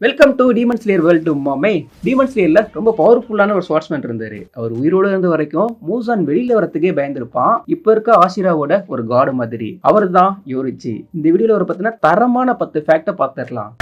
Welcome to demon slayer world மாமே. Demon ஸ்லேயர்ல ரொம்ப பவர்ஃபுல்லான ஒரு ஸ்வாட்ஸ்மேன் இருந்தாரு. அவர் உயிரோட இருந்த வரைக்கும் மூசான் வெளியில வரத்துக்கே பயந்துருப்பான். இப்ப இருக்க ஆசிராவோட ஒரு காடு மாதிரி. அவர் தான் யோரிச்சி. இந்த வீடியோல ஒரு பத்தின தரமான 10 ஃபேக்ட பாத்துடலாம்.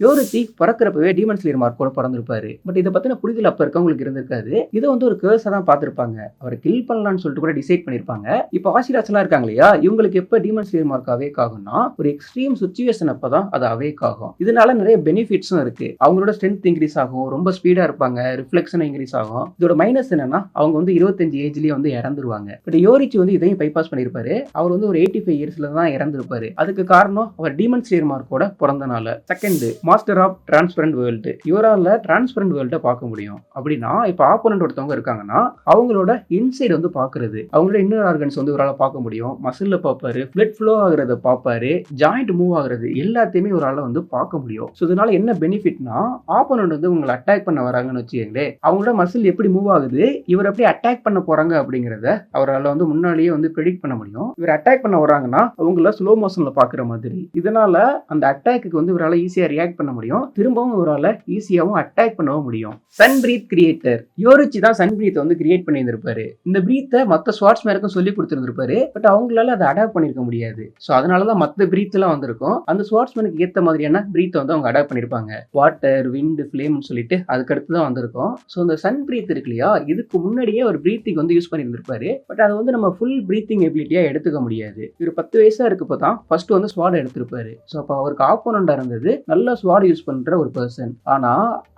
யோரிச்சி பிறக்கிறப்பவே டீமன் ஸ்லேயர் மார்க்கோட பிறந்திருப்பாரு. பட் இதை பத்தின புரிதல் அப்ப இருக்கவங்களுக்கு இருந்திருக்காது. இதை ஒரு கேர்ஸா தான் பார்த்திருப்பாங்க. அவரை கில் பண்ணலாம்னு சொல்லிட்டு கூட டிசைட் பண்ணிருப்பாங்க. இப்போ ஆசிராஸ் எல்லாம் இருக்காங்க இல்லையா, இவங்களுக்கு எப்ப டீமன் ஸ்லேயர் மார்க் அவேக் ஆகும்னா ஒரு எக்ஸ்ட்ரீம் சுச்சுவேஷன் அப்பதான் அது அவேக் ஆகும். இதனால நிறைய பெனிஃபிட்ஸும் இருக்கு. அவங்களோட ஸ்ட்ரென்த் இன்க்ரீஸ் ஆகும், ரொம்ப ஸ்பீடா இருப்பாங்க, ரிஃப்ளெக்ஷன் இன்க்ரீஸ் ஆகும். இதோட மைனஸ் என்னன்னா அவங்க 25 ஏஜ்லயே இறந்துருவாங்க. பட் யோரிச்சி இதையும் பைபாஸ் பண்ணிருப்பாரு. அவர் ஒரு 85 இயர்ஸ்ல தான் இறந்திருப்பாரு. அதுக்கு காரணம் அவர் டீமன் ஸ்லேயர் மார்க்கோட பிறந்தனால. Second, master of transparent world. இவரால டிரான்ஸ்பரண்ட் வேர்ல்ட பார்க்க முடியும். அப்படின்னா இப்ப ஆப்போனன்ட் ஒருத்தவங்க இருக்காங்கன்னா அவங்களோட இன்சைட் பாக்குறது, அவங்களோட இன்னர் ஆர்கன்ஸ் இவரால பார்க்க முடியும். மசில்ல பார்ப்பாரு, பிளட் ஃப்ளோ ஆகுறத பார்ப்பாரு, ஜாயிண்ட் மூவ் ஆகுறது எல்லாத்தையுமே இவரால பார்க்க முடியும். ஸோ இதனால என்ன பெனிஃபிட்னா ஆப்போனன்ட் உங்களை அட்டாக் பண்ண வராங்கன்னு வச்சுக்கங்களே, அவங்களோட மசில் எப்படி மூவ் ஆகுது, இவர் எப்படி அட்டாக் பண்ண போறாங்க அப்படிங்கறத அவரால் முன்னாடியே ப்ரெடிக்ட் பண்ண முடியும். இவர் அட்டாக் பண்ண வராங்கன்னா அவங்கள ஸ்லோ மோஷன்ல பாக்குற மாதிரி. இதனால அந்த அட்டாக்கு இவரால் ஈஸியா ரியாக்ட் பண்ண முடியும். திரும்பவும் இவரால ஈஸியாவும் அட்டாக் பண்ணவும் முடியும். சன் பிரீத் கிரியேட்டர் யோரிச்சி தான் சன் பிரீத் கிரியேட் பண்ணியிருந்திருப்பாரு. இந்த பிரீத்தை மற்ற ஸ்வாட்ஸ்மேனுக்கும் சொல்லி கொடுத்திருந்திருப்பாரு. பட் அவங்களால அதை அடாப்ட் பண்ணிருக்க முடியாது. ஸோ அதனாலதான் மற்ற பிரீத் எல்லாம் வந்திருக்கும். அந்த ஸ்வாட்ஸ்மேனுக்கு ஏற்ற மாதிரியான பிரீத் அவங்க அடாப்ட் பண்ணிருப்பாங்க. வாட்டர், விண்ட், ஃபிளேம் சொல்லிட்டு அதுக்கடுத்து தான் வந்திருக்கும். ஸோ இந்த சன் பிரீத் இருக்கு இல்லையா, இதுக்கு முன்னாடியே ஒரு பிரீத்திங் யூஸ் பண்ணியிருந்திருப்பாரு. பட் அதை நம்ம ஃபுல் பிரீத்திங் எபிலிட்டியா எடுத்துக்க முடியாது. இவர் 10 வயசா இருக்கப்போ தான் ஃபர்ஸ்ட் ஸ்வாட் எடுத்திருப்பாரு. ஸோ அப்போ அவருக்கு ஆப்போனண்டா இருந்தது நல்ல ஸ்வாட் யூஸ் பண்ற ஒரு பர்சன். ஆனா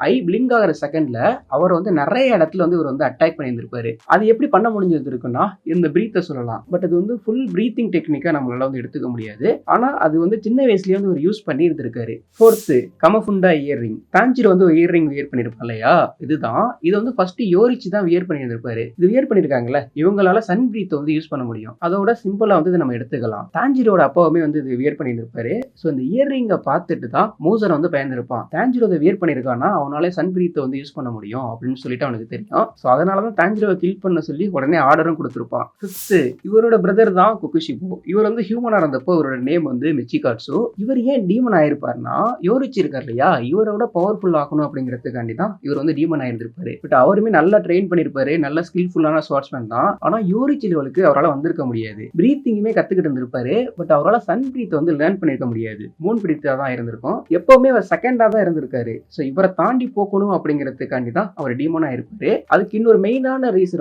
ஐ பிளிங்க் ஆகிற செகண்ட்ல அவர் நிறைய இடத்துல இவர் அட்டாக் பண்ணியிருந்திருப்பாரு. அது எப்படி பண்ண முடிஞ்சது இருக்குன்னா இந்த பிரீத்தை சொல்லலாம். பட் அது ஃபுல் பிரீத்திங் டெக்னிக்கா நம்மளால எடுத்துக்க முடியாது. ஆனா அது சின்ன வயசுலயே ஒரு யூஸ் பண்ணி இருந்திருக்காரு. ஃபோர்த், கமஃபுண்டா ear ring. Tanjiro ear ring wear பண்ணிருப்பான் இல்லையா, இதுதான். இது ஃபர்ஸ்ட் யோரிச்சி தான் வியர் பண்ணியிருந்திருப்பாரு. இது வியர் பண்ணிருக்காங்கல்ல, இவங்களால சன் பிரீத் யூஸ் பண்ண முடியும். அதோட சிம்பிளா நம்ம எடுத்துக்கலாம். தாஞ்சிரோட அப்பாவுமே இது வியர் பண்ணியிருந்திருப்பாரு. ஸோ இந்த இயர் ரிங்கை பார்த்துட்டு தான் மூசன் பயந்துருப்பான். தாஞ்சிரோ வியர் பண்ணிருக்கானா அவனால சன் பிரீத் யூஸ் பண்ண முடியும் அப்படின்னு சொல்லிட்டு அவனுக்கு தெரியும். ஸோ அதனாலதான் தாஞ்சிரோவை கில் பண்ண சொல்லி உடனே ஆர்டரும் கொடுத்திருப்பான். ஃபிஃப்த், இவரோட பிரதர் தான் குகுஷிபோ. இவர் ஹியூமனா இருந்தப்போ இவரோட நேம் மிச்சிகாட்சு. இவர் ஏன் டீமன் ஆயிருப்பாருன்னா யோரிச்சி இருக்கார் இல்லையா, இவரோட பவர்ஃபுல் ஆகணும் அப்படிங்கிறதுக்காண்டி தான் இவர் டீமன் ஆயிருந்திருப்பாரு. பட் அவருமே நல்லா ட்ரெயின் பண்ணிருப்பாரு, நல்ல ஸ்கில்ஃபுல்லான ஸ்வாட்ஸ்மேன் தான். ஆனா யோரிச்சி லெவலுக்கு அவரால் வந்திருக்க முடியாது. பிரீத்திங்குமே கத்துக்கிட்டு இருந்திருப்பாரு. பட் அவரால் சன் பிரீத் லேர்ன் பண்ணிருக்க முடியாது. மூன் பிரீத்தா தான் இருந்திருக்கும். எப்பவுமே அவர் செகண்டா தான் இருந்திருக்காரு. ஸோ இவரை தாண்டி போகணும் அப்படிங்கிறதுக்காண்டி தான் அவர் டீமனா இருப்பாரு. அதுக்கு இன்னொரு மெயினான ரீசன்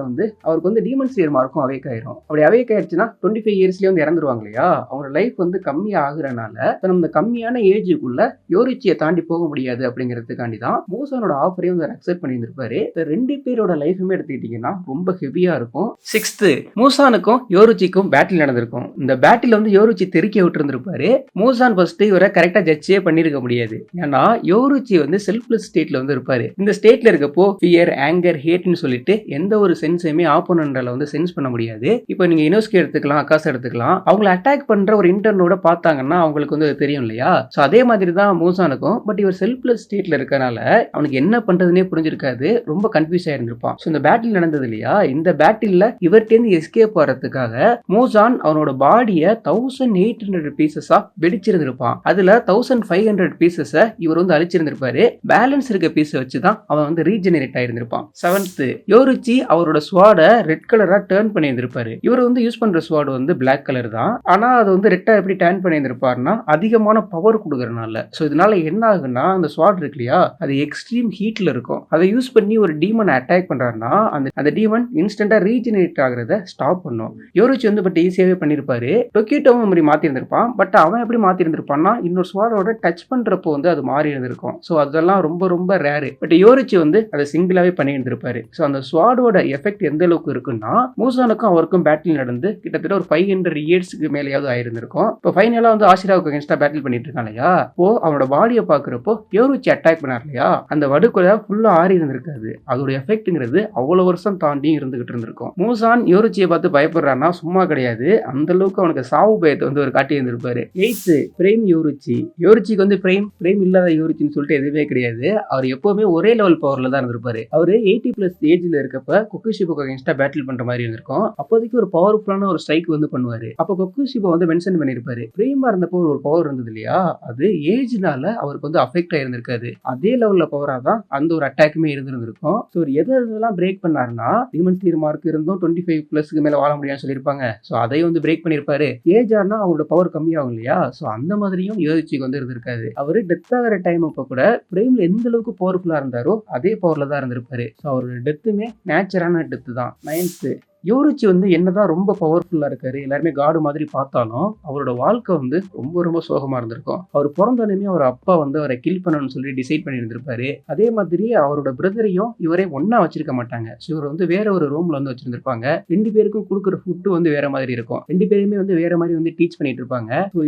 அவருக்கு டீமன் ஸ்லேயர் மார்க்கும் அவேக் ஆயிரும். அப்படி அவேக் ஆயிடுச்சுன்னா 25 இயர்ஸ்லயே இறந்துருவாங்க இல்லையா, அவங்க லைஃப் கம்மியா ஆகுறனால நம்ம கம்மியான ஏஜுக்குள்ள யோரிச்சியை தாண்டி போக முடியாது அப்படிங்கிறதுக்காண்டி தான் மூசானோட ஆஃபரையும் அக்செப்ட் பண்ணியிருந்திருப்பாரு. ரெண்டு பேரோட லைஃபுமே எடுத்துக்கிட்டீங்கன்னா ரொம்ப ஹெவியா இருக்கும். சிக்ஸ்த், மூசானுக்கும் யோரிச்சிக்கும் பேட்டில் நடந்திருக்கும். இந்த பேட்டில் யோரிச்சி தெறிக்க விட்டு இருந்திருப்பாரு. மூசான் ஃபர்ஸ்ட் இவரை கரெக்டா ஜட்ஜே பண்ணிருக்க முடியாது. ஏன்னா யோரிச்சி செல்ஃப்லெஸ் ஸ்டேட்ல இருப்பாரு. இந்த ஸ்டேட்ல இருக்கப்போ ஃபியர், ஆங்கர், ஹேட்னு சொல்லிட்டு எந்த ஒரு சென்ஸையுமே ஆப்போனன்ட்ல சென்ஸ் பண்ண முடியாது. இப்போ நீங்க இனோஸ்கே எடுத்துக்கலாம், அக்காஸ் எடுத்துக்கலாம். அவங்களை அட்டாக் பண்ற ஒரு இன்டர்னோட பார்த்தாங்கன்னா அவங்களுக்கு அது தெரியும் இல்லையா. ஸோ அதே மாதிரி தான் மூசானுக்கும். பட் இவர் செல்ஃப்லெஸ் ஸ்டேட்ல இருக்கனால அவனுக்கு என்ன பண்றதுன்னே புரிஞ்சிருக்காது, ரொம்ப கன்ஃபியூஸ் ஆயிருந்திருப்பான். ஸோ இந்த பேட்டில் நடந்தது இல்லையா, இந்த பேட்டில்ல இவர்கிட்ட எஸ்கேப் ஆகிறதுக்காக மூசான் அவனோட பாடியை 1800 பீசஸா வெடிச்சிருந்திருப்பான். அதுல 1500 பீசஸ இவர் அழிச்சிருந்திருப்பாரு. பேலன்ஸ் இருக்க பீஸ் வச்சு தான் அவன் ரீஜெனரேட் ஆயிருந்திருப்பான். செவன்த், யோரிச்சி அவரோட ஸ்வாட ரெட் கலரா டர்ன் பண்ணியிருந்திருப்பாரு. இவர் யூஸ் பண்ற ஸ்வாட் பிளாக் கலர் தான். ஆனா அது ரெட்டா எப்படி டர்ன் பண்ணியிருந்திருப்பாருன்னா அதிகமான பவர் கொடுக்கறனால. ஸோ இதனால என்ன ஆகுன்னா அந்த ஸ்வாட் இருக்கு இல்லையா, அது எக்ஸ்ட்ரீம் ஹீட்ல இருக்கும். அதை யூஸ் பண்ணி ஒரு டீமன் அட்டாக் பண்றாருன்னா அந்த டீமன் இன்ஸ்டன்டா ரீஜெனரேட் ஆகிறத ஸ்டாப் பண்ணும். யோரிச்சி பட் ஈஸியாவே பண்ணிருப்பாரு. டொக்கிட்டோவும் மெமரி மாத்தி இருந்திருப்பான். பட் அவன் எப்படி மாத்தி இருந்திருப்பான்னா இன்னொரு ஸ்வாடோட டச் பண்றப்போ அது மாறி இருந்திருக்கும். ஸோ அதெல்லாம் ரொம்ப ரொம்ப ரேரு. பட் யோரிச்சி அதை சிங்கிளாவே பண்ணி இருந்திருப்பாரு. ஸோ அந்த ஸ்வாடோட எஃபெக்ட் எந்த அளவுக்கு இருக்குன்னா மூசானுக்கும் அவருக்கும் பேட்டில் நடந்து கிட்டத்தட்ட ஒரு 500 இயர்ஸ்க்கு மேலேயாவது ஆயிருந்திருக்கும். இப்போ ஃபைனலா ஆசிராவுக்கு அகேன்ஸ்டா பேட்டில் பண்ணிட்டு இருக்கான் இல்லையா, இப்போ அவனோட பாடியை பாக்குறப்போ யோரிச்சி அட்டாக் பண்ணார் இல்லையா, அந்த வடுக்குள்ள ஃபுல்லா ஆறி இருந்திருக்காது. அதோட எஃபெக்ட்ங்கிறது அவ்வளவு வருஷம் தாண்டி இருந்துகிட்டு இருந்திருக்கும். மூசான் யோரிச்சியை பார்த்து பயப்படுறான்னா சும்மா கிடையாது, அந்த அளவுக்கு அவனுக்கு சாவு பயத்தை ஒரு காட்டி இருந்திருப்பாரு. எய்த், பிரேம் யோரிச்சி. யோரிச்சிக்கு பிரேம் பிரேம் இல்லாத யோரிச்சின்னு சொல்லிட்டு எதுவுமே கிடையாது. அவர் எப்பவுமே ஒரே லெவல் பவர்ல தான் இருந்திருப்பாரு. அவரு 80+ ஏஜ்ல இருக்கப்ப கொக்குஷிபோக்கு அகைன்ஸ்டா பேட்டில் பண்ற மாதிரி இருந்திருக்கும். அப்போதைக்கு ஒரு பவர்ஃபுல்லான ஒரு ஸ்ட்ரைக் வந்து பண்ணுவாரு. அப்ப கொக்குஷிபோ வந்து மென்ஷன் பண்ணிருப்பாரு, பிரேமா இருந்தப்போ ஒரு பவர் இருந்தது இல்லையா, அது ஏஜ்னால அவருக்கு வந்து அஃபெக்ட் ஆயிருந்திருக்காது. அதே லெவல்ல பவரா தான் அந்த ஒரு அட்டாக்குமே இருந்திருக்கும். ஸோ எதெல்லாம் பிரேக் பண்ணாருன்னா, டீமன் ஸ்லேயர் மார்க் இருந்தும் 25+க்கு மேல வாழ முடியாதுன்னு சொல்லியிருப்பாங்க. ஸோ அதையும் வந்து பிரேக் பண்ணிருப்பாரு. ஏஜ் ஆனா அவங்களோட பவர் கம்மியாகும் இல்லையா, ஸோ அந்த மாதிரியும் யோசிச்சுக்கு வந்து இருந்திருக்காது. அவரு டெத் ஆகிற டைம் அப்ப கூட பிரேம்ல எந்த அளவுக்கு பவர்ஃபுல்லா இருந்தாரோ அதே பவர்ல தான் இருந்திருப்பாரு. ஸோ அவரோட டெத்துமே நேச்சுரான டெத்து தான். 9th யோரிச்சி வந்து என்னதான் ரொம்ப பவர்ஃபுல்லா இருக்காரு, எல்லாருமே காடு மாதிரி பார்த்தாலும் அவரோட வாழ்க்கை வந்து ரொம்ப ரொம்ப சோகமா இருந்திருக்கும். அவர் பிறந்தோடனே அவர் அப்பா வந்து அவரை கில் பண்ணணும்னு சொல்லி டிசைட் பண்ணி இருந்திருப்பாரு. அதே மாதிரி அவரோட பிரதரையும் இவரே ஒண்ணா வச்சிருக்க மாட்டாங்க. ஸோ இவர் வந்து வேற ஒரு ரூம்ல வந்து வச்சிருந்திருப்பாங்க. 2 பேருக்கும் கொடுக்குற ஃபுட்டு வந்து வேற மாதிரி இருக்கும். 2 பேருமே வந்து வேற மாதிரி வந்து டீச் பண்ணிட்டு இருப்பாங்க. ஸோ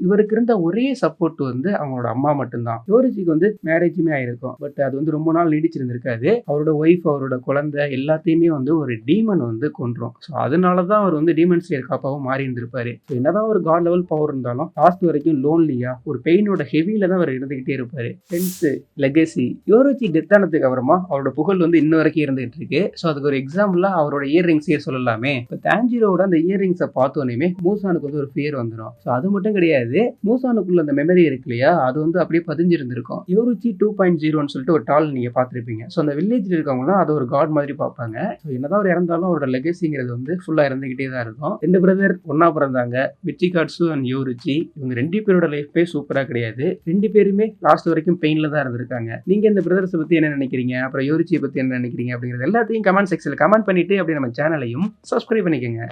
இவருக்கு இருந்த ஒரே சப்போர்ட் வந்து அவங்களோட அம்மா மட்டும்தான். யோரிச்சிக்கு வந்து மேரேஜுமே ஆயிருக்கும். பட் அது வந்து ரொம்ப நாள் நீடிச்சிருந்திருக்காது. அவரோட ஒய்ஃப், அவரோட குழந்தை எல்லாத்தையுமே வந்து ஒரு டீமன் வந்து கொன்றும். ஸோ அதனால தான் அவர் வந்து டீமன் ஸ்லேயர் காப்பாவும் மாறி இருந்திருப்பாரு. என்னதான் ஒரு காட் லெவல் பவர் இருந்தாலும் லாஸ்ட் வரைக்கும் லோன்லியா ஒரு பெயினோட ஹெவியில தான் அவர் இருந்துகிட்டே இருப்பாரு. 10th legacy. யோரிச்சி டெத் ஆனதுக்கு அப்புறமா அவரோட புகழ் வந்து இன்ன வரைக்கும் இருந்துகிட்டு இருக்கு. ஸோ அதுக்கு ஒரு எக்ஸாம்பிளா அவரோட இயர் ரிங்ஸே சொல்லலாமே. இப்போ தான்ஜிரோட அந்த இயர் ரிங்ஸை பார்த்தோன்னே மூசானுக்கு வந்து ஒரு ஃபியர் வந்துடும். ஸோ அது மட்டும் கிடையாது, மூசானுக்குள்ள அந்த மெமரி இருக்கு இல்லையா, அது வந்து அப்படியே பதிஞ்சிருந்திருக்கும். யோரிச்சி 2.0ன்னு சொல்லிட்டு ஒரு டால் நீங்க பார்த்துருப்பீங்க. ஸோ அந்த வில்லேஜில் இருக்கவங்களாம் அது ஒரு காட் மாதிரி பார்ப்பாங்க. ஸோ என்னதான் அவர் இறந்தாலும் அவரோட லெகசிங்கிறது வந்து ஃபுல்லா இருந்துகிட்டே தான் இருக்கும். 2 பிரதர் ஒன்னா பிறந்தாங்க, மிச்சிகாட்சு அண்ட் யோரிச்சி. இவங்க 2 பேரோட லைஃபே சூப்பரா கிடையாது. 2 பேருமே லாஸ்ட் வரைக்கும் பெயின்ல தான் இருந்திருக்காங்க. நீங்க இந்த பிரதர்ஸ் பத்தி என்ன நினைக்கிறீங்க, அப்புறம் யோரிச்சியை பத்தி என்ன நினைக்கிறீங்க அப்படிங்கிறது எல்லாத்தையும் கமெண்ட் செக்ஷன்ல கமெண்ட் பண்ணிட்டு அப்படியே நம்ம சேனலையும் சப்ஸ்கிரைப் பண்ணிக்கோங்க.